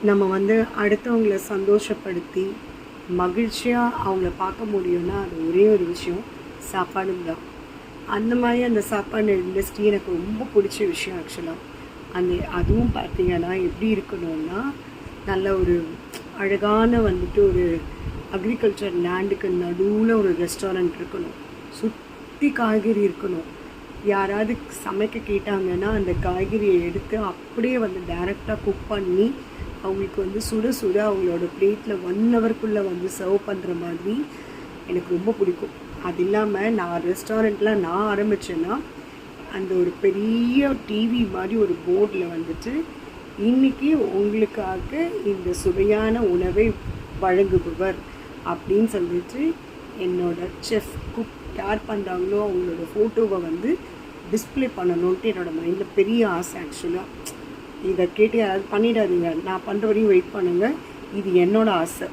நம்ம வந்து அடுத்தவங்கள சந்தோஷப்படுத்தி மகிழ்ச்சியாக அவங்கள பார்க்க முடியும்னா அது ஒரே ஒரு விஷயம், சாப்பாடு தான். அந்த மாதிரி அந்த சாப்பாடு இண்டஸ்ட்ரி எனக்கு ரொம்ப பிடிச்ச விஷயம் ஆக்சுவலாக. அதுவும் பார்த்திங்கன்னா எப்படி இருக்கணும்னா, நல்ல ஒரு அழகான வந்துட்டு ஒரு அக்ரிகல்ச்சர் லேண்டுக்கு நடுவில் ஒரு ரெஸ்டாரண்ட் இருக்கணும், சுற்றி காய்கறி இருக்கணும். யாராவது சமைக்க கேட்டாங்கன்னா அந்த காய்கறியை எடுத்து அப்படியே வந்து டைரெக்டாக குக் பண்ணி அவங்களுக்கு வந்து சுட சுட அவங்களோட பிளேட்டில் 1 ஹவருக்குள்ளே வந்து சர்வ் பண்ணுற மாதிரி எனக்கு ரொம்ப பிடிக்கும். அது இல்லாமல் நான் ரெஸ்டாரண்ட்டில் நான் ஆரம்பித்தேன்னா அந்த ஒரு பெரிய டிவி மாதிரி ஒரு போர்டில் வந்துட்டு இன்றைக்கி உங்களுக்காக இந்த சுவையான உணவை வழங்குபவர் அப்படின்னு சொல்லிட்டு என்னோட செஃப் குக் யார் பண்ணுறாங்களோ அவங்களோட ஃபோட்டோவை வந்து டிஸ்பிளே பண்ணணுன்ட்டு என்னோடய மைண்டில் பெரிய ஆசை ஆக்சுவலாக. இதை கேட்டு யாராவது பண்ணிடாதீங்க, நான் பண்ணுற வரையும் வெயிட் பண்ணுங்கள், இது என்னோடய ஆசை.